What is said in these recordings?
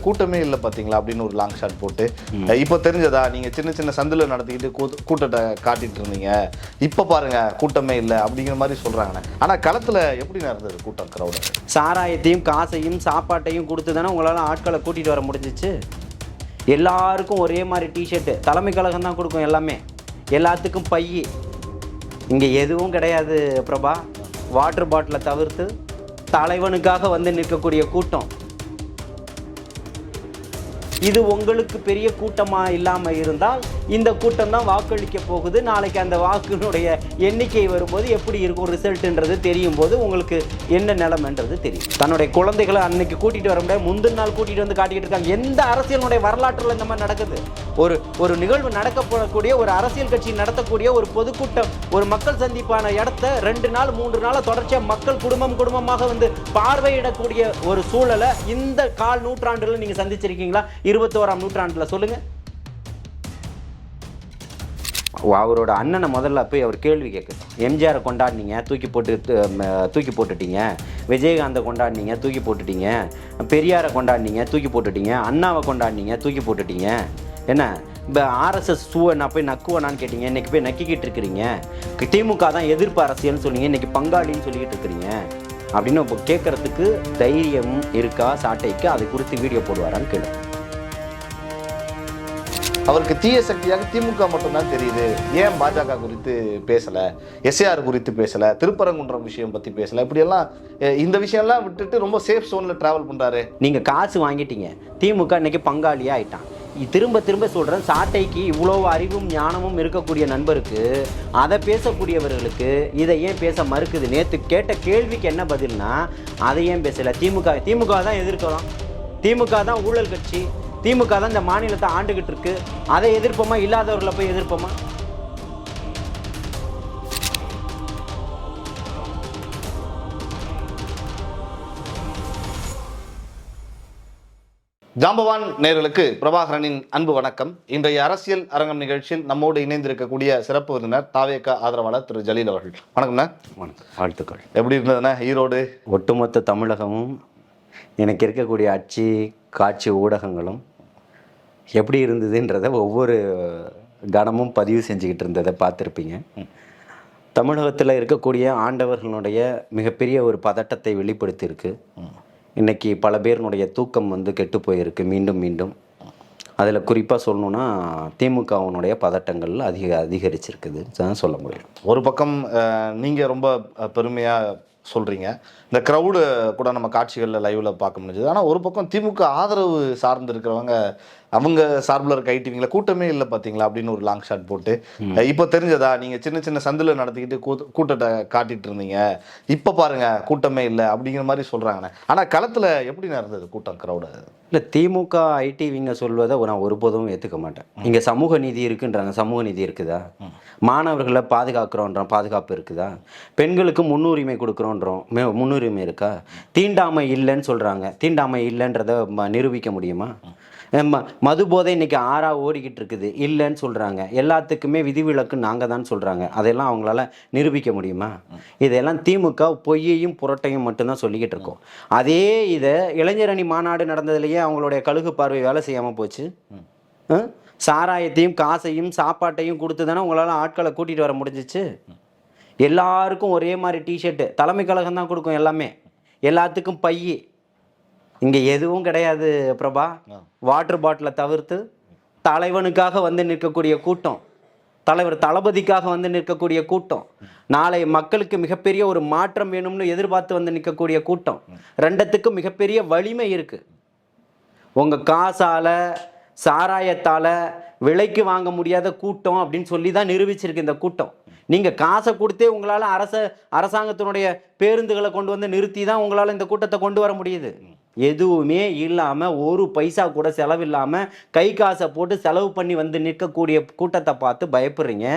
கூட்டமே இல்லை பார்த்தீங்களா அப்படின்னு ஒரு லாங் ஷாட் போட்டு இப்போ தெரிஞ்சதா நீங்கள் சின்ன சின்ன சந்தில் நடத்திக்கிட்டு கூட்டத்தை காட்டிட்டு இருந்தீங்க, இப்போ பாருங்க கூட்டமே இல்லை அப்படிங்கிற மாதிரி சொல்கிறாங்கண்ணே. ஆனால் களத்தில் எப்படி நடந்தது கூட்டம்? க்ரௌடு சாராயத்தையும் காசையும் சாப்பாட்டையும் கொடுத்து தானே உங்களால் ஆட்களை கூட்டிகிட்டு வர முடிஞ்சிச்சு. எல்லாருக்கும் ஒரே மாதிரி டிஷர்ட்டு, தலைமை கழகம் தான் கொடுக்கும் எல்லாமே, எல்லாத்துக்கும் பை. இங்கே எதுவும் கிடையாது பிரபா. வாட்டர் பாட்டிலை தவிர்த்து தலைவனுக்காக வந்து நிற்கக்கூடிய கூட்டம் இது உங்களுக்கு பெரிய கூட்டமாக இல்லாமல் இருந்தால் இந்த கூட்டம் தான் வாக்களிக்க போகுது. நாளைக்கு அந்த வாக்கினுடைய எண்ணிக்கை வரும்போது எப்படி இருக்கும் ரிசல்ட்டுன்றது தெரியும் போது உங்களுக்கு என்ன நிலைமைன்றது தெரியும். தன்னுடைய குழந்தைகளை அன்னைக்கு கூட்டிகிட்டு வர முடியாது, முந்தின நாள் கூட்டிகிட்டு வந்து காட்டிக்கிட்டு இருக்காங்க. எந்த அரசியலுடைய வரலாற்றில் இந்த மாதிரி நடக்குது? ஒரு நிகழ்வு நடக்கப்படக்கூடிய ஒரு அரசியல் கட்சி நடத்தக்கூடிய ஒரு பொதுக்கூட்டம், ஒரு மக்கள் சந்திப்பான இடத்த 2 நாள் 3 நாள் தொடர்ச்சியாக மக்கள் குடும்பமாக வந்து பார்வையிடக்கூடிய ஒரு சூழலை இந்த கால் நூற்றாண்டுல நீங்கள் சந்திச்சிருக்கீங்களா? 21ஆம் நூற்றாண்டில் சொல்லுங்க. அவரோட அண்ணனை முதல்ல போய் அவர் கேள்வி கேட்குது. எம்ஜிஆரை கொண்டாடினீங்க, தூக்கி போட்டுட்டீங்க. விஜயகாந்தை கொண்டாடினீங்க, தூக்கி போட்டுட்டீங்க. பெரியாரை கொண்டாடினீங்க, தூக்கி போட்டுட்டீங்க. அண்ணாவை கொண்டாடினீங்க, தூக்கி போட்டுட்டீங்க. என்ன இப்போ ஆர்எஸ்எஸ் சூவை நான் போய் நக்குவேனான்னு கேட்டீங்க, இன்றைக்கி போய் நக்கிக்கிட்டு இருக்கிறீங்க. திமுக தான் எதிர்ப்பு அரசியல்னு சொன்னீங்க, இன்றைக்கி பங்காளின்னு சொல்லிக்கிட்டு இருக்கிறீங்க அப்படின்னு இப்போ கேட்குறதுக்கு தைரியம் இருக்கா சாட்டைக்கு? அது குறித்து வீடியோ போடுவாரான்னு கேளு. அவருக்கு தீய சக்தியாக திமுக மட்டும்தான் தெரியுது. ஏன் பாஜக குறித்து பேசலை, எஸ்ஏஆர் குறித்து பேசலை, திருப்பரங்குன்றம் விஷயம் பற்றி பேசலை, இப்படியெல்லாம் இந்த விஷயம்லாம் விட்டுட்டு ரொம்ப சேஃப் ஜோனில் ட்ராவல் பண்ணுறாரு. நீங்கள் காசு வாங்கிட்டீங்க, திமுக இன்னைக்கு பங்காளியாக ஆயிட்டான். திரும்ப சொல்கிறேன், சாட்டைக்கு இவ்வளோ அறிவும் ஞானமும் இருக்கக்கூடிய நண்பருக்கு, அதை பேசக்கூடியவர்களுக்கு இதை ஏன் பேச மறுக்குது? நேற்று கேட்ட கேள்விக்கு என்ன பதில்னா, அதை ஏன் பேசலை? திமுக தான் எதிர்க்கிறோம், திமுக தான் ஊழல் கட்சி, திமுக தான் இந்த மாநிலத்தை ஆண்டுகிட்டு இருக்கு, அதை எதிர்ப்போமா? இல்லாதவர்களை போய் எதிர்ப்போமா? ஜாம்பவான் நேயர்களுக்கு பிரபாகரனின் அன்பு வணக்கம். இன்றைய அரசியல் அரங்கம் நிகழ்ச்சியில் நம்மோடு இணைந்திருக்கக்கூடிய சிறப்பு விருந்தினர் தாவேகா ஆதரவாளர் திரு ஜலீல் அவர்கள். வணக்கம்ண்ணா. வணக்கம், வாழ்த்துக்கள். எப்படி இருந்ததுண்ணா ஈரோடு? ஒட்டுமொத்த தமிழகமும் எனக்கு இருக்கக்கூடிய அச்சு காட்சி ஊடகங்களும் எப்படி இருந்ததுன்றதை ஒவ்வொரு கணமும் பதிவு செஞ்சுக்கிட்டு இருந்ததை பார்த்துருப்பீங்க. தமிழகத்தில் இருக்கக்கூடிய ஆண்டவர்களுடைய மிகப்பெரிய ஒரு பதட்டத்தை வெளிப்படுத்தியிருக்கு. இன்றைக்கி பல பேருனுடைய தூக்கம் வந்து கெட்டு போயிருக்கு மீண்டும். அதில் குறிப்பாக சொல்லணுன்னா திமுகவினுடைய பதட்டங்கள் அதிகரிச்சிருக்குது தான் சொல்ல முடியும். ஒரு பக்கம் நீங்கள் ரொம்ப பெருமையாக சொல்கிறீங்க, இந்த க்ரௌடு கூட நம்ம காட்சிகளில் லைவில் பார்க்க முடிஞ்சது. ஆனால் ஒரு பக்கம் திமுக ஆதரவு சார்ந்து இருக்கிறவங்க அவங்க சார்பில் இருக்க ஐடிவிங்கள கூட்டமே இல்லை பார்த்தீங்களா அப்படின்னு ஒரு லாங் ஷாட் போட்டு இப்போ தெரிஞ்சதா நீங்கள் சின்ன சின்ன சந்தில் நடத்திக்கிட்டு கூட்டத்தை காட்டிட்டு இருந்தீங்க, இப்போ பாருங்க கூட்டமே இல்லை அப்படிங்கிற மாதிரி சொல்கிறாங்கண்ணே. ஆனால் களத்தில் எப்படி நடந்தது கூட்டம் க்ரௌடு? இல்லை, திமுக ஐடிவிங்க சொல்வதை நான் ஒருபோதும் ஏற்றுக்க மாட்டேன். இங்கே சமூக நீதி இருக்குன்றாங்க, சமூக நீதி இருக்குதா? மாணவர்களை பாதுகாக்கிறோன்றோம், பாதுகாப்பு இருக்குதா? பெண்களுக்கு முன்னுரிமை கொடுக்குறோன்றோம், முன்னுரிமை இருக்கா? தீண்டாமை இல்லைன்னு சொல்கிறாங்க, தீண்டாமை இல்லைன்றதை நிரூபிக்க முடியுமா? மது போதை இன்னைக்கு 6ஆ ஓடிக்கிட்டு இருக்குது, இல்லைன்னு சொல்கிறாங்க. எல்லாத்துக்குமே விதிவிலக்கு நாங்கள் தான் சொல்கிறாங்க, அதெல்லாம் அவங்களால நிரூபிக்க முடியுமா? இதெல்லாம் திமுக பொய்யையும் புரட்டையும் மட்டும்தான் சொல்லிக்கிட்டு இருக்கோம். அதே இதை இளைஞரணி மாநாடு நடந்ததுலேயே அவங்களுடைய கழுகு பார்வை வேலை செய்யாமல் போச்சு. சாராயத்தையும் காசையும் சாப்பாட்டையும் கொடுத்து தானே உங்களால் ஆட்களை கூட்டிகிட்டு வர முடிஞ்சிச்சு. எல்லாருக்கும் ஒரே மாதிரி டிஷர்ட்டு, தலைமை கழகம் தான் கொடுக்கும் எல்லாமே, எல்லாத்துக்கும் பை. இங்கே எதுவும் கிடையாது பிரபா. வாட்டர் பாட்டிலை தவிர்த்து தலைவனுக்காக வந்து நிற்கக்கூடிய கூட்டம், தலைவர் தளபதிக்காக வந்து நிற்கக்கூடிய கூட்டம், நாளை மக்களுக்கு மிகப்பெரிய ஒரு மாற்றம் வேணும்னு எதிர்பார்த்து வந்து நிற்கக்கூடிய கூட்டம், ரெண்டத்துக்கும் மிகப்பெரிய வலிமை இருக்கு. உங்கள் காசால சாராயத்தால் விலைக்கு வாங்க முடியாத கூட்டம் அப்படின்னு சொல்லி தான் நிரூபிச்சிருக்கு இந்த கூட்டம். நீங்கள் காசை கொடுத்தே உங்களால் அரசாங்கத்தினுடைய பேருந்துகளை கொண்டு வந்து நிறுத்தி தான் உங்களால் இந்த கூட்டத்தை கொண்டு வர முடியுது. எதுவுமே இல்லாமல், ஒரு பைசா கூட செலவில்லாமல் கை காசை போட்டு செலவு பண்ணி வந்து நிற்கக்கூடிய கூட்டத்தை பார்த்து பயப்படுறீங்க.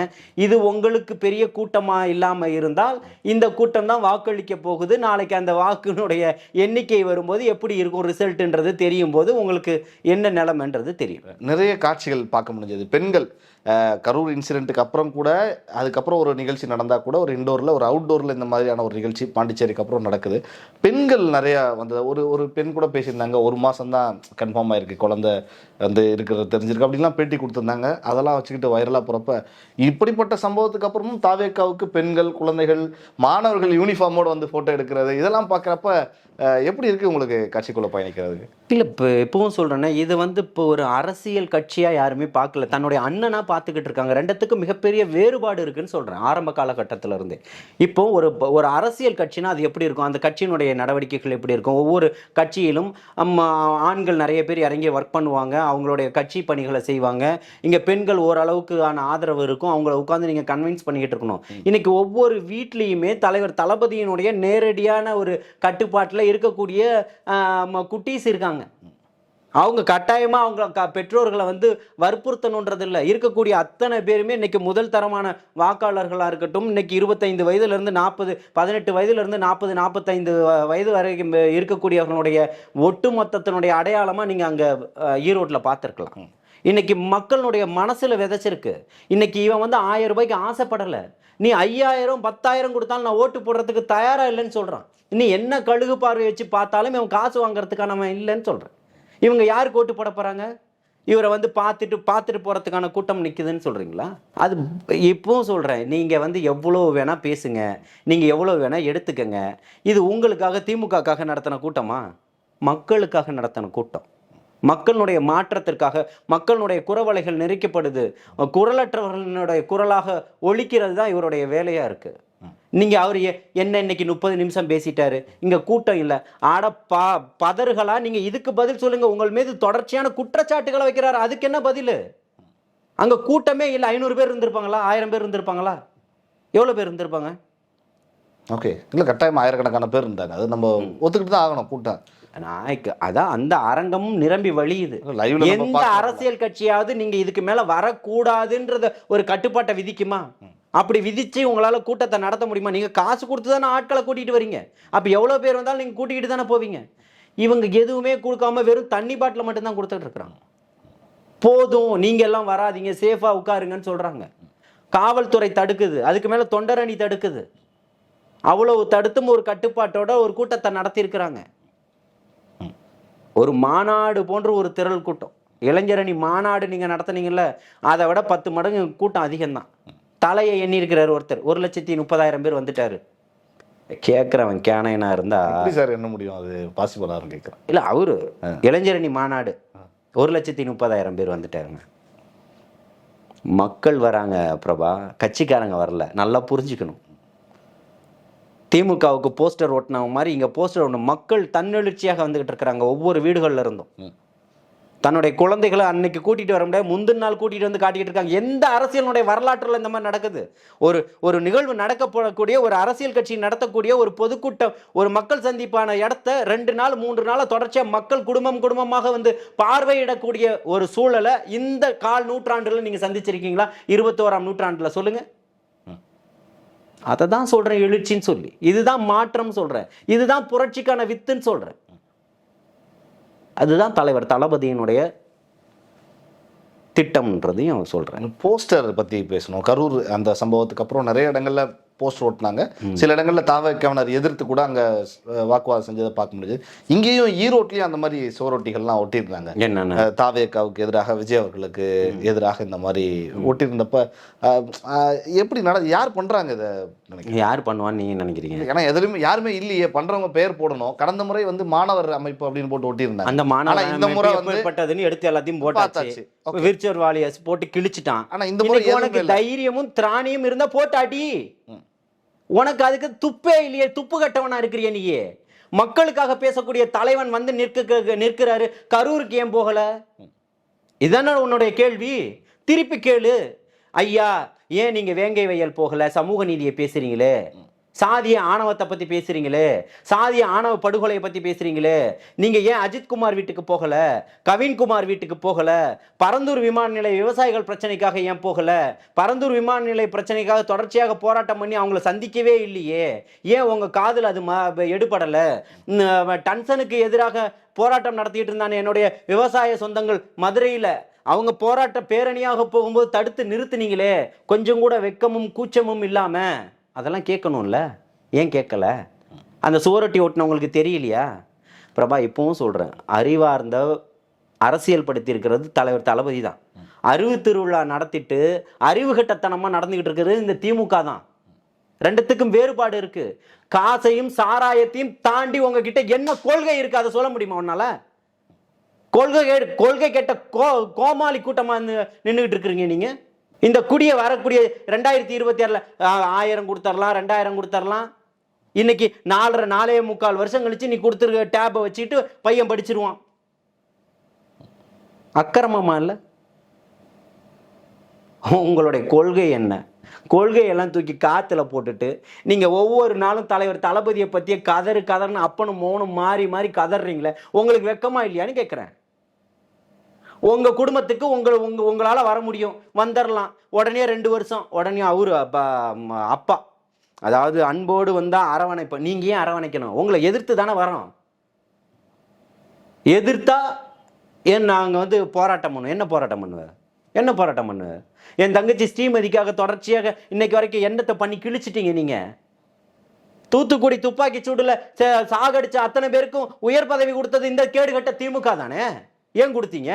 இது உங்களுக்கு பெரிய கூட்டமாக இல்லாமல் இருந்தால் இந்த கூட்டம் தான் வாக்களிக்க போகுது. நாளைக்கு அந்த வாக்கினுடைய எண்ணிக்கை வரும்போது எப்படி இருக்கும் ரிசல்ட்டுன்றது தெரியும் போது உங்களுக்கு என்ன நிலைமைன்றது தெரியும். நிறைய காட்சிகள் பார்க்க முடிஞ்சது. பெண்கள் கரூர் இன்சிடென்ட்டுக்கு அப்புறம் கூட, அதுக்கப்புறம் ஒரு நிகழ்ச்சி நடந்தால் கூட ஒரு இன்டோரில் ஒரு அவுட்டோரில் இந்த மாதிரியான ஒரு நிகழ்ச்சி பாண்டிச்சேரிக்கு அப்புறம் நடக்குது. பெண்கள் நிறையா வந்தது. ஒரு பெண் பெண் கூட பேசியிருந்தாங்க, 1 மாதம் தான் கன்ஃபார்ம் ஆயிருக்கு குழந்தை வந்து இருக்கிறது தெரிஞ்சிருக்கு அப்படின்லாம் பேட்டி கொடுத்துருந்தாங்க. அதெல்லாம் வச்சுக்கிட்டு வைரலாக போகிறப்ப இப்படிப்பட்ட சம்பவத்துக்கு அப்புறமும் தாவேக்காவுக்கு பெண்கள், குழந்தைகள், மாணவர்கள் யூனிஃபார்மோடு வந்து ஃபோட்டோ எடுக்கிறது இதெல்லாம் பார்க்குறப்ப எப்படி இருக்குது உங்களுக்கு கட்சிக்குள்ளே பயணிக்கிறதுக்கு? இல்லை, இப்போ இப்பவும் சொல்கிறேன்னா, இது வந்து இப்போ ஒரு அரசியல் கட்சியாக யாருமே பார்க்கல, தன்னுடைய அண்ணனாக பார்த்துக்கிட்டு இருக்காங்க. ரெண்டுத்துக்கும் மிகப்பெரிய வேறுபாடு இருக்குன்னு சொல்கிறேன் ஆரம்ப காலகட்டத்தில் இருந்தே. இப்போ ஒரு அரசியல் கட்சினா அது எப்படி இருக்கும், அந்த கட்சியினுடைய நடவடிக்கைகள் எப்படி இருக்கும், ஒவ்வொரு கட்சியிலும் ஆண்கள் நிறைய பேர் இறங்கி ஒர்க் பண்ணுவாங்க, அவங்களுடைய கட்சி பணிகளை செய்வாங்க. இங்கே பெண்கள் ஓரளவுக்கான ஆதரவு இருக்கும், அவங்கள உட்காந்து நீங்கள் கன்வின்ஸ் பண்ணிக்கிட்டு இருக்கணும். இன்னைக்கு ஒவ்வொரு வீட்லேயுமே தலைவர் தளபதியினுடைய நேரடியான ஒரு கட்டுப்பாட்டில் இருக்கக்கூடிய குட்டீஸ் இருக்காங்க. அவங்க கட்டாயமாக அவங்க பெற்றோர்களை வந்து வற்புறுத்தணுன்றது இல்லை. இருக்கக்கூடிய அத்தனை பேருமே இன்னைக்கு முதல் தரமான வாக்காளர்களாக இருக்கட்டும், இன்னைக்கு 25 வயதுலேருந்து 40, 18 வயதுலேருந்து 40, 45 வயது வரைக்கும் இருக்கக்கூடியவர்களுடைய ஒட்டுமொத்தத்தினுடைய அடையாளமாக நீங்கள் அங்கே ஈரோட்டில் பார்த்துருக்கலாம். இன்னைக்கு மக்களுடைய மனசில் விதைச்சிருக்கு. இன்னைக்கு இவன் வந்து 1000 ரூபாய்க்கு ஆசைப்படலை, நீ 5000 10,000 கொடுத்தாலும் நான் ஓட்டு போடுறதுக்கு தயாராக இல்லைன்னு சொல்கிறான். நீ என்ன கழுகு பார்வை வச்சு பார்த்தாலும் இவன் காசு வாங்குறதுக்கான அவன் இல்லைன்னு சொல்கிறேன். இவங்க யாருக்கு ஓட்டு போட போகிறாங்க? இவரை வந்து பார்த்துட்டு போகிறதுக்கான கூட்டம் நிற்குதுன்னு சொல்கிறீங்களா? அது இப்பவும் சொல்கிறேன், நீங்கள் வந்து எவ்வளோ வேணால் பேசுங்க, நீங்கள் எவ்வளோ வேணால் எடுத்துக்கங்க. இது உங்களுக்காக திமுகக்காக நடத்தின கூட்டமா? மக்களுக்காக நடத்தின கூட்டம். மக்களுடைய மாற்றத்திற்காக, மக்களுடைய குரவலைகள் நெரிக்கப்படுது, குரலற்றவர்களுடைய குரலாக ஒலிக்கிறது தான் இவருடைய வேலையாக இருக்குது. நீங்கள் அவர் என்ன இன்னைக்கு 30 நிமிஷம் பேசிட்டாரு, இங்கே கூட்டம் இல்லை, பதறுகளா? நீங்கள் இதுக்கு பதில் சொல்லுங்கள். உங்கள் மீது தொடர்ச்சியான குற்றச்சாட்டுகளை வைக்கிறாரு, அதுக்கு என்ன பதில்? அங்கே கூட்டமே இல்லை. 500 பேர் இருந்திருப்பாங்களா? 1000 பேர் இருந்திருப்பாங்களா? எவ்வளோ பேர் இருந்திருப்பாங்க? ஓகே, இல்லை கட்டாயமாக ஆயிரக்கணக்கான பேர் இருந்தாங்க, அது நம்ம ஒத்துக்கிட்டு தான் ஆகணும். கூட்டம் அதான் அந்த அரங்கமும் நிரம்பி வழியுது. எந்த அரசியல் கட்சியாவது நீங்க இதுக்கு மேல வரக்கூடாதுன்றத ஒரு கட்டுப்பாட்டை விதிக்குமா? அப்படி விதிச்சு உங்களால கூட்டத்தை நடத்த முடியுமா? நீங்க காசு கொடுத்து தானே ஆட்களை கூட்டிட்டு வரீங்க. அப்ப எவ்வளவு பேர் வந்தாலும் நீங்க கூட்டிகிட்டு தானே போவீங்க. இவங்க எதுவுமே கொடுக்காம வெறும் தண்ணி பாட்டில் மட்டும்தான் கொடுத்துட்டு இருக்கிறாங்க. போதும், நீங்க எல்லாம் வராதிங்க, சேஃபா உட்காருங்கன்னு சொல்றாங்க. காவல்துறை தடுக்குது, அதுக்கு மேல தொண்டரணி தடுக்குது. அவ்வளவு தடுத்தும் ஒரு கட்டுப்பாட்டோட ஒரு கூட்டத்தை நடத்தி இருக்கிறாங்க. ஒரு மாநாடு போன்ற ஒரு திரள் கூட்டம், இளைஞரணி மாநாடு நீங்கள் நடத்துனீங்கல்ல, அதை விட 10 மடங்கு கூட்டம் அதிகம்தான். தலையை எண்ணி இருக்கிறார் ஒருத்தர், 1,30,000 பேர் வந்துட்டாரு. கேட்குறவன் கேனையனா இருந்தா சார் என்ன முடியும், அது பாசிபிளாக கேட்குறேன். இல்லை, அவரு இளைஞரணி மாநாடு 1,30,000 பேர் வந்துட்டாருங்க. மக்கள் வராங்க பிரபா, கட்சிக்காரங்க வரல, நல்லா புரிஞ்சுக்கணும். திமுகவுக்கு போஸ்டர் ஓட்டினவங்க மாதிரி இங்கே போஸ்டர் ஒன்று மக்கள் தன்னெழுச்சியாக வந்துகிட்டு இருக்கிறாங்க. ஒவ்வொரு வீடுகளில் இருந்தும் தன்னுடைய குழந்தைகளை அன்னைக்கு கூட்டிகிட்டு வர முடியாது, முந்தின நாள் கூட்டிகிட்டு வந்து காட்டிக்கிட்டு இருக்காங்க. எந்த அரசியலுடைய வரலாற்றில் இந்த மாதிரி நடக்குது? ஒரு நிகழ்வு நடக்கப்படக்கூடிய, ஒரு அரசியல் கட்சி நடத்தக்கூடிய ஒரு பொதுக்கூட்டம், ஒரு மக்கள் சந்திப்பான இடத்த 2 நாள் 3 நாள் தொடர்ச்சியாக மக்கள் குடும்பமாக வந்து பார்வையிடக்கூடிய ஒரு சூழலை இந்த 1/4 நூற்றாண்டில் நீங்கள் சந்திச்சிருக்கீங்களா? 21ஆம் நூற்றாண்டில் சொல்லுங்கள். அதை தான் சொல்கிறேன் எழுச்சின்னு சொல்லி, இதுதான் மாற்றம் சொல்கிறேன், இதுதான் புரட்சிக்கான வித்துன்னு சொல்கிறேன். அதுதான் தலைவர் தளபதியினுடைய திட்டம்ன்றதையும் சொல்கிறேன். போஸ்டர் பற்றி பேசணும். கரூர் அந்த சம்பவத்துக்கு அப்புறம் நிறைய இடங்களில் போஸ்டர் ஓட்டினாங்க. சில இடங்களில் தாவேக்காவினர் எதிர்த்து கூட அங்கே வாக்குவாதம் செஞ்சதை பார்க்க முடியுது. இங்கேயும் ஈரோட்லேயும் அந்த மாதிரி சுவரொட்டிகள்லாம் ஒட்டியிருந்தாங்க. என்னென்ன தாவேக்காவுக்கு எதிராக, விஜய் அவர்களுக்கு எதிராக இந்த மாதிரி ஒட்டியிருந்தப்ப எப்படி யார் பண்ணுறாங்க இதை? யார் பண்ணுவான்னு நீங்கள் நினைக்கிறீங்க? ஏன்னா எதுலையுமே யாருமே இல்லையே, பண்ணுறவங்க பேர் போடணும். கடந்த முறை வந்து மாணவர் அமைப்பு அப்படின்னு போட்டு ஒட்டியிருந்தாங்க. அந்த மாணவர் இந்த முறை வந்து எடுத்து எல்லாத்தையும் போட்டாச்சு, விர்ச்சுவல் வாலியர்ஸ் போட்டு கிழிச்சிட்டான். ஆனால் இந்த முறை உனக்கு தைரியமும் திராணியும் இருந்தால் போட்டாடி. உனக்கு அதுக்கு துப்பே இல்லையே, துப்பு கட்டவனா இருக்கிறிய நீயே. மக்களுக்காக பேசக்கூடிய தலைவன் வந்து நிற்கிறாரு, கரூருக்கு ஏன் போகல? இதான உன்னுடைய கேள்வி. திருப்பி கேளு. ஐயா, ஏன் நீங்க வேங்கை வயல் போகல? சமூக நீதியை பேசுறீங்களே, சாதிய ஆணவத்தை பத்தி பேசுறீங்களே, சாதிய ஆணவ படுகொலையை பத்தி பேசுறீங்களே, நீங்க ஏன் அஜித்குமார் வீட்டுக்கு போகல? கவின்குமார் வீட்டுக்கு போகல? பரந்தூர் விமான நிலைய விவசாயிகள் பிரச்சனைக்காக ஏன் போகல? பரந்தூர் விமான நிலைய பிரச்சனைக்காக தொடர்ச்சியாக போராட்டம் பண்ணி அவங்கள சந்திக்கவே இல்லையே, ஏன் உங்க காதில் அது எடுபடல? டன்சனுக்கு எதிராக போராட்டம் நடத்திட்டு இருந்தானே என்னுடைய விவசாய சொந்தங்கள் மதுரையில், அவங்க போராட்ட பேரணியாக போகும்போது தடுத்து நிறுத்துனீங்களே, கொஞ்சம் கூட வெக்கமும் கூச்சமும் இல்லாம. அதெல்லாம் கேட்கணும்ல, ஏன் கேட்கல? அந்த சுவரொட்டி ஓட்டினவங்களுக்கு தெரியலையா? பிரபா இப்பவும் சொல்கிறேன், அறிவார்ந்த அரசியல் படுத்தியிருக்கிறது தலைவர் தளபதி தான். அறிவு திருவிழா நடத்திட்டு அறிவுகட்டத்தனமாக நடந்துக்கிட்டு இருக்கிறது இந்த திமுக தான். ரெண்டுத்துக்கும் வேறுபாடு இருக்கு. காசையும் சாராயத்தையும் தாண்டி உங்ககிட்ட என்ன கொள்கை இருக்கு அதை சொல்ல முடியுமா உன்னால? கொள்கை கேட்ட கோமாளி கூட்டமா நின்றுகிட்டு இருக்கிறீங்க நீங்க. இந்த குடியை வரக்கூடிய 2026 1000 கொடுத்துடலாம், 2000 கொடுத்துடலாம். இன்னைக்கு 4.25 வருஷம் கழிச்சு நீ கொடுத்துருக்க டேபை வச்சுட்டு பையன் படிச்சிருவான். அக்கிரமமா இல்லை? உங்களுடைய கொள்கை என்ன? கொள்கையெல்லாம் தூக்கி காத்துல போட்டுட்டு நீங்க ஒவ்வொரு நாளும் தலைவர் தளபதியை பத்திய கதறுன்னு அப்பனும் மோனும் மாறி மாறி கதறீங்களே, உங்களுக்கு வெக்கமா இல்லையான்னு கேட்கிறேன். உங்க குடும்பத்துக்கு உங்களால வர முடியும், வந்துடலாம். உடனே 2 வருஷம் உடனே அவரு அப்பா, அதாவது அன்போடு வந்தா அரவணைப்பு. நீங்க ஏன் அரவணைக்கணும்? உங்களை எதிர்த்து தானே வரோம். எதிர்த்தா ஏன் நாங்க போராட்டம் பண்ணுவோம். என்ன போராட்டம் பண்ணுவ? என் தங்கச்சி ஸ்ரீமதிக்காக தொடர்ச்சியாக இன்னைக்கு வரைக்கும் என்னத்தை பண்ணி கிழிச்சிட்டீங்க நீங்க. தூத்துக்குடி துப்பாக்கி சூடுல சாகடிச்ச அத்தனை பேருக்கும் உயர் பதவி கொடுத்தது இந்த கேடுகட்ட திமுக தானே. ஏன் கொடுத்தீங்க?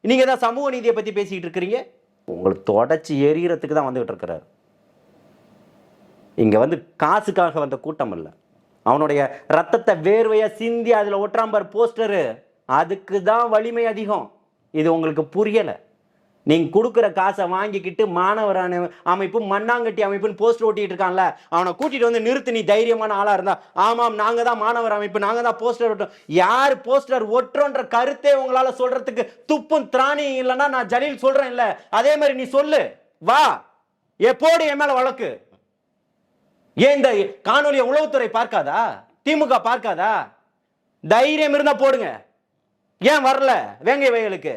நீங்க தான் சமூக நீதியை பத்தி பேசிக்கிட்டு இருக்கிறீங்க. உங்களுக்கு தொடச்சி எரியறதுக்கு தான் வந்துகிட்டு இருக்கிறார். இங்க காசுக்காக வந்த கூட்டம் இல்லை. அவனுடைய ரத்தத்தை வேர்வையா சிந்தி அதுல ஒற்றாம்பர் போஸ்டரு, அதுக்கு தான் வலிமை அதிகம். இது உங்களுக்கு புரியல. நீங்க கொடுக்குற காசை வாங்கிக்கிட்டு மாணவர் அமைப்பு மண்ணாங்கட்டி அமைப்புன்னு போஸ்டர் ஓட்டிட்டு இருக்கான்ல, அவனை கூட்டிட்டு நிறுத்து. நீ தைரியமான ஆளா இருந்தா, ஆமாம் நாங்க தான் மாணவர் அமைப்பு, நாங்க தான் போஸ்டர் ஓட்டோம். யார் போஸ்டர் ஒட்டுறோன்ற கருத்தே உங்களால சொல்றதுக்கு துப்பும் திராணி இல்லைன்னா நான் ஜலீல் சொல்றேன் இல்ல, அதே மாதிரி நீ சொல்லு. வா, எப்போடு என் மேல வழக்கு. ஏன் இந்த காணொலியை உளவுத்துறை பார்க்காதா? திமுக பார்க்காதா? தைரியம் இருந்தா போடுங்க. ஏன் வரல வேங்கை வயலுக்கு?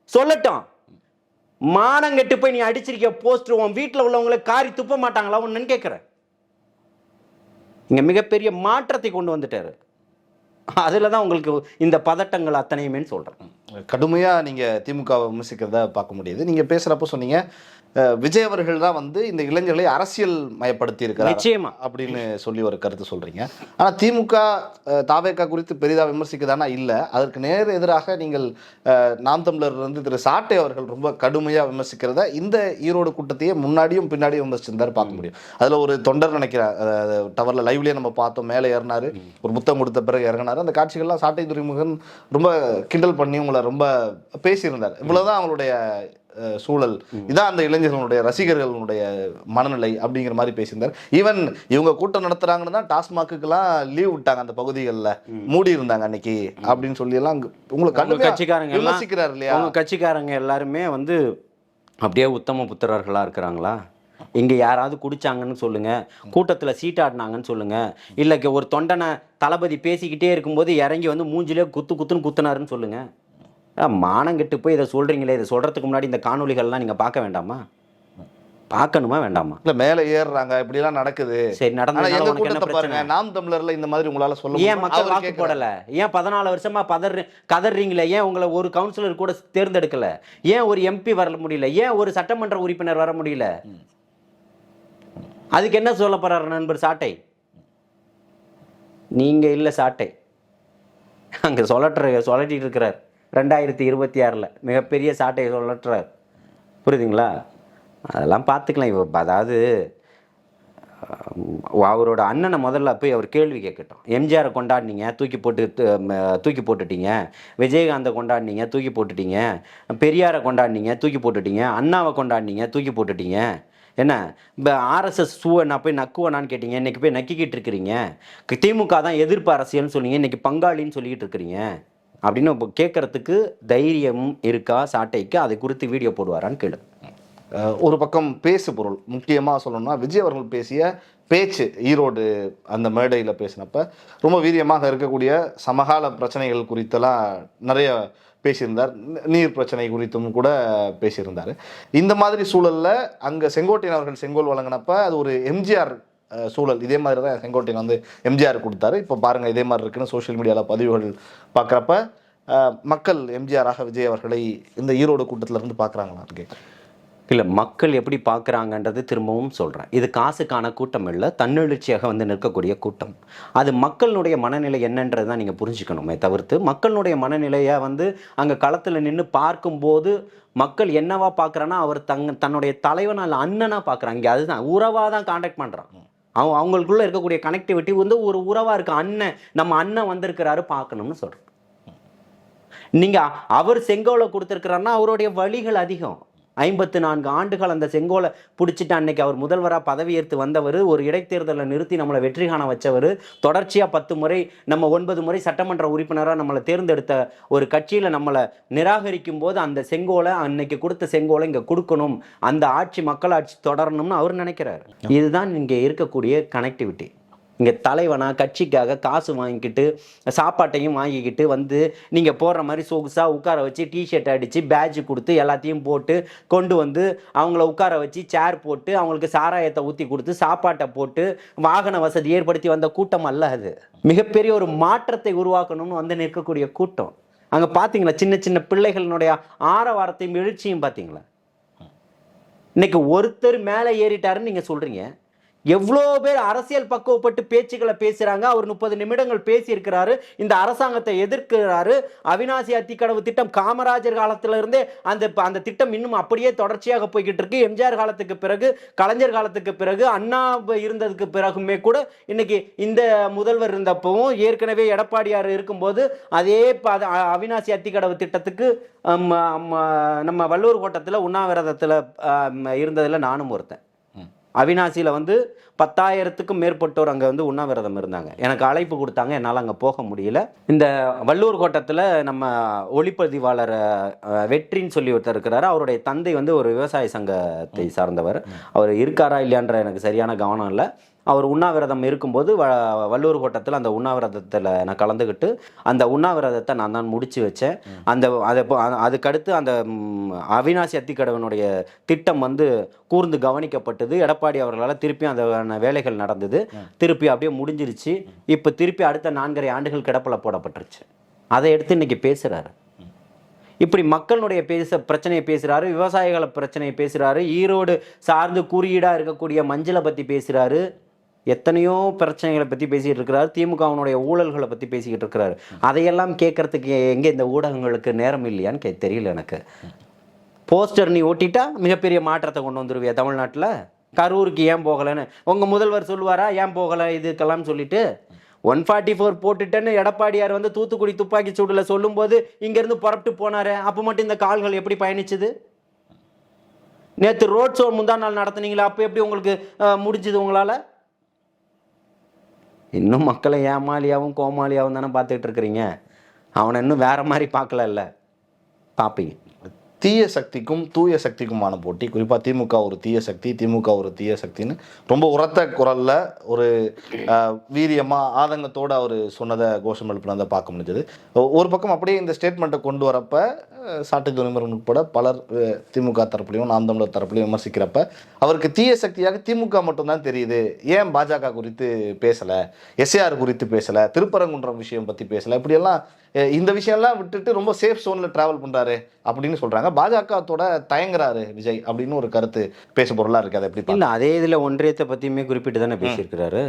சொல்லட்டும். மானங்கெட்டு போய் நீ அடிச்சிருக்க போஸ்டர் உன் வீட்டில் உள்ளவங்களை காரி துப்ப மாட்டாங்களா ஒன்னு கேட்கிறேன். இங்க மிகப்பெரிய மாற்றத்தை கொண்டு வந்துட்டாரு. அதுலதான் உங்களுக்கு இந்த பதட்டங்கள் அத்தனையுமே சொல்றேன். கடுமையா நீங்க திமுக விமர்சிக்கிறத பார்க்க முடியுது. நீங்க பேசுறப்ப சொன்னீங்க விஜய் அவர்கள் தான் இந்த இளைஞர்களை அரசியல் மயப்படுத்தி இருக்கிறார் நிச்சயமா அப்படின்னு சொல்லி ஒரு கருத்து சொல்றீங்க. ஆனா திமுக தாவேகா குறித்து பெரிதா விமர்சிக்கதானா இல்ல, அதற்கு நேர் எதிராக நீங்கள் நாம் தமிழர் திரு சாட்டை அவர்கள் ரொம்ப கடுமையா விமர்சிக்கிறத இந்த ஈரோடு கூட்டத்தையே முன்னாடியும் பின்னாடியும் விமர்சிச்சிருந்தாரு பார்க்க முடியும். அதுல ஒரு தொண்டர் நினைக்கிறார், டவர்ல லைவ்லயே நம்ம பார்த்தோம், மேலே ஏறினாரு, ஒரு முத்தம் கொடுத்த பிறகு இறங்கினாரு. அந்த காட்சிகள்லாம் சாட்டை துரைமுகன் ரொம்ப கிண்டல் பண்ணி உங்களை ரொம்ப பேசியிருந்தார். இவ்வளவுதான் அவங்களுடைய சூழல், இதான் அந்த இளைஞர்களுடைய ரசிகர்களுடைய மனநிலை அப்படிங்கிற மாதிரி பேசியிருந்தார். ஈவன் இவங்க கூட்டம் நடத்துறாங்கன்னு தான் டாஸ்மாக்குலாம் லீவ் விட்டாங்க, அந்த பகுதிகளில் மூடி இருந்தாங்க அன்னைக்கு அப்படின்னு சொல்லி எல்லாம் உங்களுக்கு கட்சிக்காரங்க விமர்சிக்கிறார் இல்லையா? அவங்க கட்சிக்காரங்க எல்லாருமே அப்படியே உத்தம புத்திரர்களா இருக்கிறாங்களா? இங்க யாராவது குடிச்சாங்கன்னு சொல்லுங்க, கூட்டத்துல சீட்டாடினாங்கன்னு சொல்லுங்க, இல்ல ஒரு தொண்டனை தளபதி பேசிக்கிட்டே இருக்கும்போது இறங்கி மூஞ்சிலே குத்துன்னு குத்துனாருன்னு சொல்லுங்க. மானங்கெட்டு போய் இதை சொல்றீங்களே, இதை சொல்றதுக்கு முன்னாடி இந்த காணொலிகள்லாம் நீங்க பார்க்க வேண்டாமா? பார்க்கணுமா வேண்டாமா? இல்ல மேல ஏறுறாங்க, இப்படி எல்லாம் நடக்குது. சரி, நடந்து பாருங்க. நாம் தமிழர்ல இந்த மாதிரி உங்களால சொல்ல ஏன் மக்கள் வாக்கு போடல? ஏன் 14 வருஷமா கதறீங்களே? ஏன் உங்களை ஒரு கவுன்சிலர் கூட தேர்ந்தெடுக்கல? ஏன் ஒரு எம்பி வர முடியல? ஏன் ஒரு சட்டமன்ற உறுப்பினர் வர முடியல? அதுக்கு என்ன சொல்ல போறாரு நண்பர் சாட்டை? நீங்க இல்ல சாட்டை அங்க சொல்லட்டிட்டு இருக்கிறார். 2026 மிகப்பெரிய சாட்டையை சொல்லட்டுறார். புரியுதுங்களா? அதெல்லாம் பார்த்துக்கலாம். அதாவது அவரோட அண்ணனை முதல்ல போய் அவர் கேள்வி கேட்கட்டும். எம்ஜிஆரை கொண்டாடினீங்க, தூக்கி போட்டுட்டீங்க. விஜயகாந்தை கொண்டாடினீங்க, தூக்கி போட்டுட்டீங்க. பெரியாரை கொண்டாடினீங்க, தூக்கி போட்டுட்டீங்க. அண்ணாவை கொண்டாடினீங்க, தூக்கி போட்டுட்டீங்க. என்ன இப்போ ஆர்எஸ்எஸ் ஷூவை நான் போய் நக்குவேனான்னு கேட்டீங்க, இன்றைக்கி போய் நக்கிக்கிட்டு இருக்கிறீங்க. திமுக தான் எதிர்ப்பு அரசியல்னு சொன்னீங்க, இன்றைக்கி பங்காளின்னு சொல்லிக்கிட்டு இருக்கிறீங்க அப்படின்னு இப்போ கேட்குறதுக்கு தைரியம் இருக்கா சாட்டைக்கு? அதை குறித்து வீடியோ போடுவாரான்னு கேளு. ஒரு பக்கம் பேசு பொருள் முக்கியமாக சொல்லணும்னா, விஜய் அவர்கள் பேசிய பேச்சு ஈரோடு அந்த மேடையில் பேசினப்ப ரொம்ப வீரியமாக இருக்கக்கூடிய சமகால பிரச்சனைகள் குறித்தெல்லாம் நிறைய பேசியிருந்தார். நீர் பிரச்சனை குறித்தும் கூட பேசியிருந்தார். இந்த மாதிரி சூழலில் அங்கே செங்கோட்டையன் அவர்கள் செங்கோல் வழங்கினப்ப அது ஒரு எம்ஜிஆர் சூழல். இதே மாதிரி தான் செங்கோட்டையன் எம்ஜிஆர் கொடுத்தாரு. இப்போ பாருங்கள், இதே மாதிரி இருக்குன்னு சோஷியல் மீடியாவில் பதிவுகள் பார்க்குறப்ப மக்கள் எம்ஜிஆராக விஜய் அவர்களை இந்த ஈரோடு கூட்டத்தில் இருந்து பார்க்குறாங்களா? இல்லை, மக்கள் எப்படி பார்க்குறாங்கன்றது திரும்பவும் சொல்கிறேன். இது காசுக்கான கூட்டம் இல்லை, தன்னெழுச்சியாக வந்து நிற்கக்கூடிய கூட்டம். அது மக்களுடைய மனநிலை என்னன்றது தான் நீங்கள் புரிஞ்சுக்கணுமே தவிர்த்து, மக்களுடைய மனநிலையை வந்து அங்கே களத்தில் நின்று பார்க்கும்போது மக்கள் என்னவா பார்க்குறான்னா, அவர் தன்னுடைய தலைவனா இல்லை அண்ணனாக பார்க்குறாங்க. இங்கே அதுதான் உறவாக தான் காண்டாக்ட் பண்ணுறான். அவங்களுக்குள்ளே இருக்கக்கூடிய கனெக்டிவிட்டி வந்து ஒரு உறவாக இருக்குது. அண்ணன், நம்ம அண்ணன் வந்திருக்கிறாரு பார்க்கணும்னு சொல்கிறேன். நீங்கள் அவர் செங்கோலை கொடுத்துருக்கிறாருன்னா அவருடைய வழிகள் அதிகம். 54 ஆண்டுகள் அந்த செங்கோலை பிடிச்சிட்டு அன்னைக்கு அவர் முதல்வராக பதவியேற்று வந்தவர், ஒரு இடைத்தேர்தலில் நிறுத்தி நம்மளை வெற்றி காண வச்சவர், தொடர்ச்சியாக 10 முறை நம்ம 9 முறை சட்டமன்ற உறுப்பினராக நம்மளை தேர்ந்தெடுத்த ஒரு கட்சியில் நம்மளை நிராகரிக்கும் போது அந்த செங்கோலை, அன்னைக்கு கொடுத்த செங்கோலை இங்கே கொடுக்கணும், அந்த ஆட்சி மக்களாட்சி தொடரணும்னு அவர் நினைக்கிறார். இதுதான் இங்கே இருக்கக்கூடிய கனெக்டிவிட்டி. இங்கே தலைவனா கட்சிக்காக காசு வாங்கிக்கிட்டு சாப்பாட்டையும் வாங்கிக்கிட்டு வந்து நீங்கள் போடுற மாதிரி சொகுசாக உட்கார வச்சு டிஷர்ட் அடித்து பேட்ஜ் கொடுத்து எல்லாத்தையும் போட்டு கொண்டு வந்து அவங்கள உட்கார வச்சு சேர் போட்டு அவங்களுக்கு சாராயத்தை ஊற்றி கொடுத்து சாப்பாட்டை போட்டு வாகன வசதி ஏற்படுத்தி வந்த கூட்டம் அல்ல அது. மிகப்பெரிய ஒரு மாற்றத்தை உருவாக்கணும்னு வந்து நிற்கக்கூடிய கூட்டம். அங்கே பார்த்தீங்களா சின்ன சின்ன பிள்ளைகளினுடைய ஆரவாரத்தையும் எழுச்சியும் பார்த்தீங்களா? இன்னைக்கு ஒருத்தர் மேலே ஏறிட்டாருன்னு நீங்கள் சொல்கிறீங்க. எவ்வளோ பேர் அரசியல் பக்குவப்பட்டு பேச்சுக்களை பேசுகிறாங்க. அவர் 30 நிமிடங்கள் பேசியிருக்கிறாரு, இந்த அரசாங்கத்தை எதிர்க்கிறாரு. அவிநாசி அத்திக்கடவு திட்டம் காமராஜர் காலத்திலிருந்தே அந்த திட்டம் இன்னும் அப்படியே தொடர்ச்சியாக போய்கிட்டு இருக்கு. எம்ஜிஆர் காலத்துக்கு பிறகு, கலைஞர் காலத்துக்கு பிறகு, அண்ணா இருந்ததுக்கு பிறகுமே கூட இன்னைக்கு இந்த முதல்வர் இருந்தப்பவும் ஏற்கனவே எடப்பாடியார் இருக்கும்போது அதே அவிநாசி அத்திக்கடவு திட்டத்துக்கு நம்ம வள்ளுவர் கோட்டத்தில் உண்ணாவிரதத்தில் இருந்ததில் நானும் ஒருத்தன். அவிநாசியில் வந்து 10,000க்கும் மேற்பட்டோர் அங்கே வந்து உண்ணாவிரதம் இருந்தாங்க. எனக்கு அழைப்பு கொடுத்தாங்க, என்னால் அங்கே போக முடியல. இந்த வள்ளூர் கோட்டத்தில் நம்ம ஒளிப்பதிவாளர் வெற்றின்னு சொல்லி ஒருத்தர் இருக்கிறாரு. அவருடைய தந்தை வந்து ஒரு விவசாய சங்கத்தை சார்ந்தவர். அவர் இருக்காரா இல்லையான்ற எனக்கு சரியான கவனம் இல்லை. அவர் உண்ணாவிரதம் இருக்கும்போது வள்ளூர் கோட்டத்தில் அந்த உண்ணாவிரதத்தில் நான் கலந்துக்கிட்டு அந்த உண்ணாவிரதத்தை நான் தான் முடித்து வச்சேன். அதுக்கடுத்து அந்த அவிநாசி அத்திக்கடவனுடைய திட்டம் வந்து கூர்ந்து கவனிக்கப்பட்டது. எடப்பாடி அவர்களால் திருப்பி அந்த வேலைகள் நடந்தது. திருப்பி அப்படியே முடிஞ்சிருச்சு. இப்போ திருப்பி அடுத்த 4.5 ஆண்டுகள் கிடப்பில் போடப்பட்டுருச்சு. அதை எடுத்து இன்னைக்கு பேசுகிறாரு. இப்படி மக்களுடைய பிரச்சனையை பேசுகிறாரு, விவசாயிகளை பிரச்சனையை பேசுகிறாரு, ஈரோடு சார்ந்து குறியீடாக இருக்கக்கூடிய மஞ்சளை பற்றி பேசுகிறாரு, எத்தனையோ பிரச்சனைகளை பற்றி பேசிகிட்டு இருக்கிறாரு, திமுகவினுடைய ஊழல்களை பற்றி பேசிக்கிட்டு இருக்கிறாரு. அதையெல்லாம் கேட்கறதுக்கு எங்கே இந்த ஊடகங்களுக்கு நேரம் இல்லையான்னு தெரியல எனக்கு. போஸ்டர் நீ ஓட்டிட்டா மிகப்பெரிய மாற்றத்தை கொண்டு வந்துருவியா தமிழ்நாட்டில்? கரூருக்கு ஏன் போகலைன்னு உங்கள் முதல்வர் சொல்லுவாரா? ஏன் போகலை இதுக்கெல்லாம் சொல்லிட்டு 144 போட்டுட்டேன்னு எடப்பாடியார் வந்து தூத்துக்குடி துப்பாக்கி சூடில் சொல்லும்போது இங்கேருந்து புறப்பட்டு போனார். அப்போ மட்டும் இந்த கால்கள் எப்படி பயணிச்சுது? நேற்று ரோட் ஷோ முந்தா நாள் நடத்துனீங்களா? அப்போ எப்படி உங்களுக்கு முடிஞ்சுது உங்களால்? இன்னும் மக்களை ஏமாலியாகவும் கோமாளியாகவும் தானே பார்த்துக்கிட்டு இருக்கிறீங்க. அவனை இன்னும் வேற மாதிரி பார்க்கல பார்ப்பீங்க. தீய சக்திக்கும் தூய சக்திக்குமான போட்டி, குறிப்பாக திமுக ஒரு தீய சக்தி, திமுக ஒரு தீய சக்தின்னு ரொம்ப உரத்த குரலில் ஒரு வீரியமாக ஆதங்கத்தோடு அவர் சொன்னதை கோஷம் எழுப்பினதை பார்க்க முடிஞ்சது. ஒரு பக்கம் அப்படியே இந்த ஸ்டேட்மெண்ட்டை கொண்டு வரப்ப சாட்டுக்கு விமர்சனம் உட்பட பலர் திமுக தரப்புலையும் நாம் தமிழர் தரப்புலையும் விமர்சிக்கிறப்ப அவருக்கு தீய சக்தியாக திமுக மட்டும்தான் தெரியுது. ஏன் பாஜக குறித்து பேசலை, எஸ்ஏஆர் குறித்து பேசலை, திருப்பரங்குன்றம் விஷயம் பற்றி பேசலை, இப்படியெல்லாம் இந்த விஷயம்லாம் விட்டுட்டு ரொம்ப சேஃப் ஜோனில் ட்ராவல் பண்ணுறாரு அப்படின்னு சொல்கிறாங்க. பாஜகத்தோட தயங்குறாரு விஜய் அப்படின்னு ஒரு கருத்து பேச பொருளாக இருக்குது. அதை எப்படி? இல்லை, அதே இதில் ஒன்றியத்தை பற்றியுமே குறிப்பிட்டு தானே பேசியிருக்கிறாரு.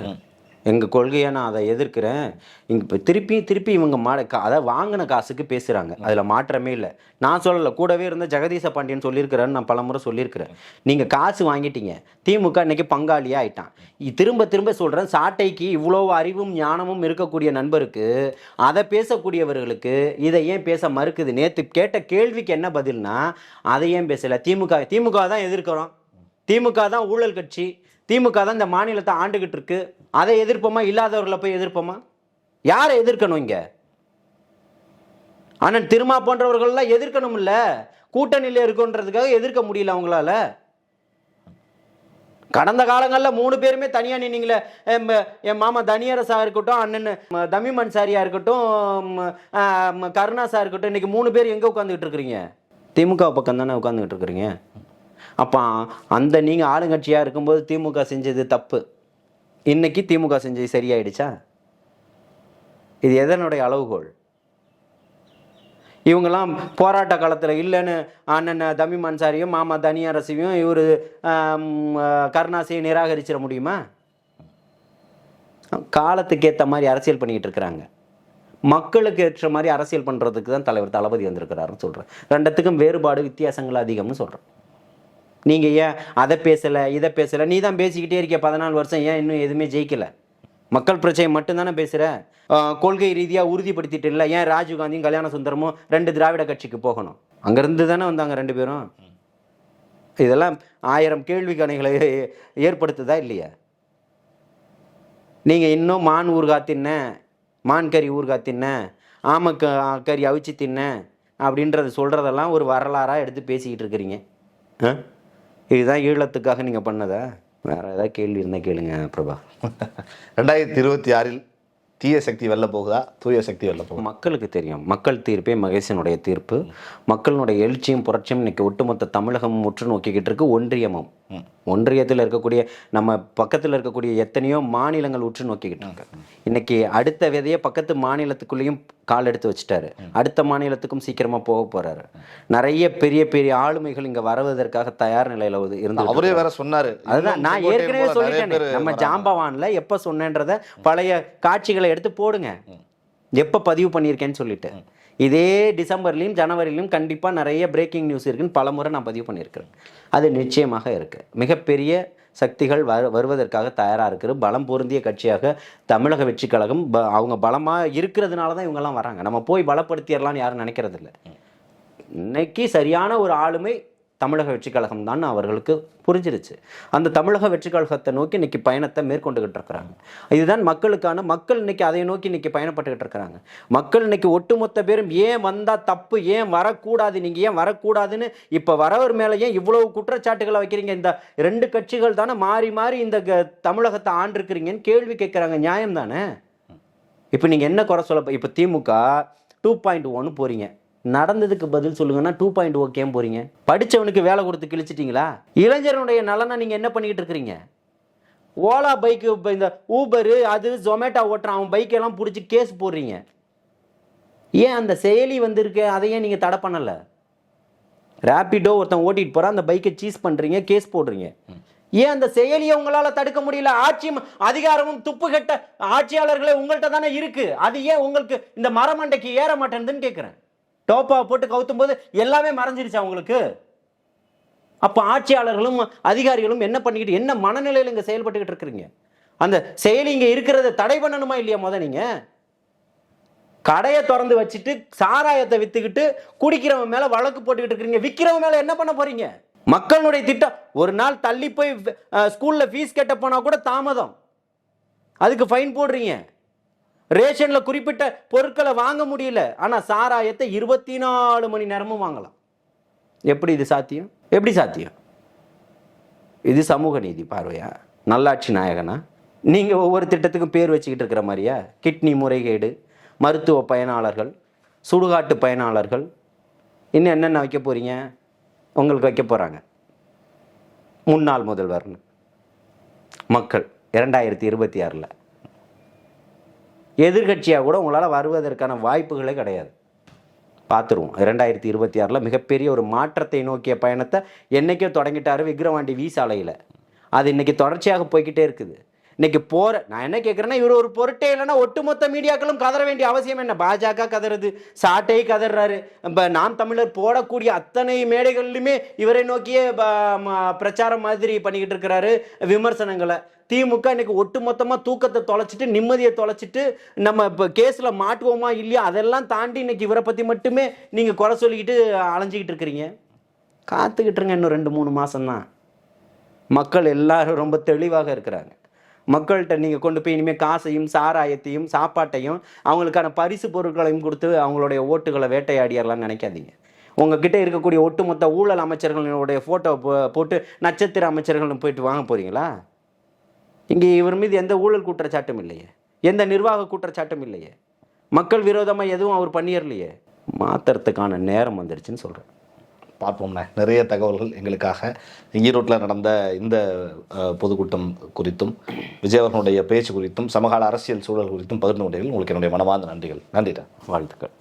எங்கள் கொள்கையை நான் அதை எதிர்க்கிறேன். இங்கே இப்போ திருப்பி இவங்க அதை வாங்கின காசுக்கு பேசுகிறாங்க. அதில் மாற்றமே இல்லை. நான் சொல்லலை, கூடவே இருந்த ஜெகதீச பாண்டியன் சொல்லியிருக்கிறேன்னு நான் பலமுறை சொல்லியிருக்கிறேன். நீங்கள் காசு வாங்கிட்டீங்க, திமுக இன்றைக்கி பங்காளியாக ஆயிட்டான். திரும்ப சொல்கிறேன், சாட்டைக்கு இவ்வளோ அறிவும் ஞானமும் இருக்கக்கூடிய நண்பருக்கு, அதை பேசக்கூடியவர்களுக்கு இதை ஏன் பேச மறுக்குது? நேற்று கேட்ட கேள்விக்கு என்ன பதில்னா, அதை ஏன் பேசலை? திமுக தான் எதிர்க்கிறோம், திமுக தான் ஊழல் கட்சி, திமுக தான் இந்த மாநிலத்தை ஆண்டுகிட்டு இருக்கு, அதை எதிர்ப்போமா? இல்லாதவர்களை போய் எதிர்ப்போமா? யாரை எதிர்க்கணும்? இங்க அண்ணன் திருமா போன்றவர்கள்லாம் எதிர்க்கணும் இல்ல, கூட்டணியில் இருக்குன்றதுக்காக எதிர்க்க முடியல அவங்களால. கடந்த காலங்களில் 3 பேருமே தனியாக நின்னீங்களே. என் மாமா தனியரசா இருக்கட்டும், அண்ணன் தமிம் அன்சாரியா இருக்கட்டும், கருணாசா இருக்கட்டும், இன்னைக்கு 3 பேர் எங்கே உட்காந்துக்கிட்டு இருக்கிறீங்க? திமுக பக்கம் தானே உட்காந்துக்கிட்டு இருக்கிறீங்க. அப்போ அந்த நீங்கள் ஆளுங்கட்சியாக இருக்கும்போது திமுக செஞ்சது தப்பு, இன்னைக்கு திமுக செஞ்சது சரியாயிடுச்சா? இது எதனுடைய அளவுகோல்? இவங்கெல்லாம் போராட்ட காலத்தில் இல்லைன்னு அண்ணன் தமிம் அன்சாரியும் மாமா தனியரசையும் இவர் கருணாசையும் நிராகரிச்சிட முடியுமா? காலத்துக்கு ஏற்ற மாதிரி அரசியல் பண்ணிக்கிட்டு இருக்கிறாங்க. மக்களுக்கு ஏற்ற மாதிரி அரசியல் பண்ணுறதுக்கு தான் தலைவர் தளபதி வந்திருக்கிறாருன்னு சொல்கிறேன். ரெண்டுத்துக்கும் வேறுபாடு வித்தியாசங்கள் அதிகம்னு சொல்கிறேன். நீங்கள் ஏன் அதை பேசலை இதை பேசலை? நீ தான் பேசிக்கிட்டே இருக்க 14 வருஷம், ஏன் இன்னும் எதுவுமே ஜெயிக்கலை? மக்கள் பிரச்சனை மட்டும்தானே பேசுகிற. கொள்கை ரீதியாக உறுதிப்படுத்திட்டு இல்லை. ஏன் ராஜீவ்காந்தியும் கல்யாண சுந்தரமும் 2 திராவிட கட்சிக்கு போகணும்? அங்கேருந்து தானே வந்தாங்க 2 பேரும். இதெல்லாம் 1000 கேள்வி கணைகளை ஏற்படுத்துதா இல்லையா? நீங்கள் இன்னும் மான் ஊறுகாய் தின்ன, மான் கறி ஊறுகாய் தின்ன, கறி அவிச்சு தின்ன அப்படின்றது சொல்கிறதெல்லாம் ஒரு வரலாறாக எடுத்து பேசிக்கிட்டு இருக்கிறீங்க. இதுதான் ஈழத்துக்காக நீங்கள் பண்ணதா? வேறு ஏதாவது கேள்வி இருந்தால் கேளுங்க பிரபா. 2026 தீய சக்தி வெல்ல போகுதா, தூய சக்தி வெல்ல போகுதா? மக்களுக்கு தெரியும். மக்கள் தீர்ப்பே மகேசனுடைய தீர்ப்பு. மக்களுடைய எழுச்சியும் புரட்சியும் இன்னைக்கு ஒட்டுமொத்த தமிழகம் உற்று நோக்கிக்கிட்டு இருக்கு. ஒன்றியமும் ஒன்றியத்தில் இருக்கக்கூடிய நம்ம பக்கத்தில் இருக்கக்கூடிய எத்தனையோ மாநிலங்கள் உற்று நோக்கிக்கிட்டு இருக்கு. இன்னைக்கு அடுத்த விதையை பக்கத்து மாநிலத்துக்குள்ளேயும் கால் எடுத்து வச்சுட்டாரு. அடுத்த மாநிலத்துக்கும் சீக்கிரமா போக போறாரு. நிறைய பெரிய பெரிய ஆளுமைகள் இங்க வருவதற்காக தயார் நிலையில இருந்து அவரே வேற சொன்னாரு. அதுதான் நான் ஏற்கனவே சொல்லிட்டேன். நம்ம ஜாம்பவான்ல எப்ப சொன்னேன்றத பழைய காட்சிகளை எடுத்து போடுங்க. எப்ப பதிவு பண்ணியிருக்கேன்னு சொல்லிட்டு இதே டிசம்பர்லையும் ஜனவரிலையும் கண்டிப்பாக நிறைய பிரேக்கிங் நியூஸ் இருக்குன்னு பலமுறை நான் பதிவு பண்ணியிருக்கிறேன். அது நிச்சயமாக இருக்குது. மிகப்பெரிய சக்திகள் வருவதற்காக தயாராக இருக்குது. பலம் பொருந்திய கட்சியாக தமிழக வெற்றி கழகம் அவங்க பலமாக இருக்கிறதுனால தான் இவங்கெல்லாம் வராங்க. நம்ம போய் பலப்படுத்திடலான்னு யாரும் நினைக்கிறது இல்லை. இன்னைக்கு சரியான ஒரு ஆளுமை தமிழக வெற்றி கழகம் தான் அவர்களுக்கு புரிஞ்சிருச்சு. அந்த தமிழக வெற்றி கழகத்தை நோக்கி இன்னைக்கு பயணத்தை மேற்கொண்டுகிட்டு இருக்கிறாங்க. இதுதான் மக்களுக்கான மக்கள் இன்னைக்கு அதை நோக்கி இன்னைக்கு பயணப்பட்டுக்கிட்டு இருக்கிறாங்க. மக்கள் இன்னைக்கு ஒட்டுமொத்த பேரும் ஏன் வந்தால் தப்பு, ஏன் வரக்கூடாது, நீங்கள் ஏன் வரக்கூடாதுன்னு இப்போ வரவர் மேலே ஏன் இவ்வளவு குற்றச்சாட்டுகளை வைக்கிறீங்க? இந்த 2 கட்சிகள் தானே மாறி மாறி இந்த தமிழகத்தை ஆண்டிருக்கிறீங்கன்னு கேள்வி கேட்குறாங்க. நியாயம் தானே? இப்போ நீங்கள் என்ன குறை சொல்ல? இப்போ திமுக 2.1 போகிறீங்க, நடந்ததுக்கு பதில் சொல்லுங்கன்னா 2.0 கேம் போறீங்க. படிச்சவனுக்கு வேலை கொடுத்து கிழிச்சிட்டீங்களா? இளைஞருடைய நலனை நீங்க என்ன பண்ணிக்கிட்டு இருக்கிறீங்க? ஓலா பைக்கு, இந்த ஊபரு, அது ஜொமேட்டோ ஓட்டுறான், அவன் பைக்கெல்லாம் பிடிச்சி கேஸ் போடுறீங்க. ஏன் அந்த செயலி வந்திருக்கு, அதையே நீங்க தடை பண்ணல? ரேபிடோ ஒருத்தன் ஓட்டிட்டு போறான், அந்த பைக்கை சீஸ் பண்றீங்க, கேஸ் போடுறீங்க. ஏன் அந்த செயலியை உங்களால தடுக்க முடியல? ஆட்சியும் அதிகாரமும் துப்பு கெட்ட ஆட்சியாளர்களே உங்கள்கிட்ட தானே இருக்கு. அது ஏன் உங்களுக்கு இந்த மரமண்டைக்கு ஏற மாட்டேன்னு கேட்கிறேன். டோப்பா போட்டு கவுத்தும் போது எல்லாமே மறைஞ்சிருச்சு அவங்களுக்கு. அப்போ ஆட்சியாளர்களும் அதிகாரிகளும் என்ன பண்ணிக்கிட்டு, என்ன மனநிலையில் இங்கே செயல்பட்டுக்கிட்டு இருக்கிறீங்க? அந்த செயலி இங்கே இருக்கிறத தடை பண்ணணுமா இல்லையா? நீங்க கடையை திறந்து வச்சுட்டு சாராயத்தை வித்துக்கிட்டு குடிக்கிறவன் மேல வழக்கு போட்டுக்கிட்டு இருக்கிறீங்க. விற்கிறவன் மேல என்ன பண்ண போறீங்க? மக்களுடைய திட்டம் ஒரு நாள் தள்ளி போய் ஸ்கூல்ல ஃபீஸ் கட்ட போனா கூட தாமதம், அதுக்கு ஃபைன் போடுறீங்க. ரேஷன்ல குறிப்பிட்ட பொருட்களை வாங்க முடியல, ஆனா சாராயத்தை 24 மணி நேரமும் வாங்கலாம். எப்படி இது சாத்தியம்? எப்படி சாத்தியம்? இது சமூக நீதி பார்வையா? நல்லாட்சி நாயகனா? நீங்க ஒவ்வொரு திட்டத்துக்கும் பேர் வச்சுக்கிட்டு இருக்கிற மாதிரியா? கிட்னி முறைகேடு, மருத்துவ பயனாளர்கள், சுடுகாட்டு பயனாளர்கள், இன்னும் என்னென்ன வைக்க போறீங்க? உங்களுக்கு வைக்க போறாங்க முன்னாள் முதல்வர்னு. மக்கள் 2026 எதிர்கட்சியாக கூட உங்களால் வருவதற்கான வாய்ப்புகளே கிடையாது. பார்த்துருவோம். 2026 மிகப்பெரிய ஒரு மாற்றத்தை நோக்கிய பயணத்தை என்னைக்கோ தொடங்கிட்டாரு விக்கிரவாண்டி வி சாலையில். அது இன்னைக்கு தொடர்ச்சியாக போய்கிட்டே இருக்குது. இன்னைக்கு நான் என்ன கேட்குறேன்னா, இவர் ஒரு பொருட்டே இல்லைன்னா ஒட்டுமொத்த மீடியாக்களும் கதற வேண்டிய அவசியம் என்ன? பாஜக கதறது, சாட்டை கதறாரு, நாம் தமிழர் போடக்கூடிய அத்தனை மேடைகள்லையுமே இவரை நோக்கியே பிரச்சாரம் மாதிரி பண்ணிக்கிட்டு இருக்கிறாரு, விமர்சனங்களை. திமுக இன்னைக்கு ஒட்டு மொத்தமாக தூக்கத்தை தொலைச்சிட்டு, நிம்மதியை தொலைச்சிட்டு, நம்ம இப்போ கேஸில் மாட்டுவோமா இல்லையா அதெல்லாம் தாண்டி இன்னைக்கு இவரை பற்றி மட்டுமே நீங்கள் குறை சொல்லிக்கிட்டு அலைஞ்சிக்கிட்டு இருக்கிறீங்க. காத்துக்கிட்டு இருங்க, இன்னும் 2-3 மாதம்தான். மக்கள் எல்லாரும் ரொம்ப தெளிவாக இருக்கிறாங்க. மக்கள்கிட்ட நீங்கள் கொண்டு போய் இனிமேல் காசையும் சாராயத்தையும் சாப்பாட்டையும் அவங்களுக்கான பரிசு பொருட்களையும் கொடுத்து அவங்களுடைய ஓட்டுகளை வேட்டையாடிடலாம்னு நினைக்காதீங்க. உங்ககிட்ட இருக்கக்கூடிய ஒட்டுமொத்த ஊழல் அமைச்சர்களுடைய ஃபோட்டோ போட்டு நட்சத்திர அமைச்சர்கள்னு போயிட்டு வாங்க போகிறீங்களா? இங்கே இவர் மீது எந்த ஊழல் குற்றச்சாட்டும் இல்லையே, எந்த நிர்வாக குற்றச்சாட்டும் இல்லையே, மக்கள் விரோதமாக எதுவும் அவர் பண்ணிடலையே. மாற்றுறதுக்கான நேரம் வந்துடுச்சுன்னு சொல்கிறேன். பார்ப்போம்ண்ணே. நிறைய தகவல்கள் எங்களுக்காக ஈரோட்டில் நடந்த இந்த பொதுக்கூட்டம் குறித்தும் விஜய் அவர்களுடைய பேச்சு குறித்தும் சமகால அரசியல் சூழல் குறித்தும் பகிர்ந்து கொண்டீர்கள். உங்களுக்கு என்னுடைய மனமார்ந்த நன்றிகள். நன்றிடா. வாழ்த்துக்கள்.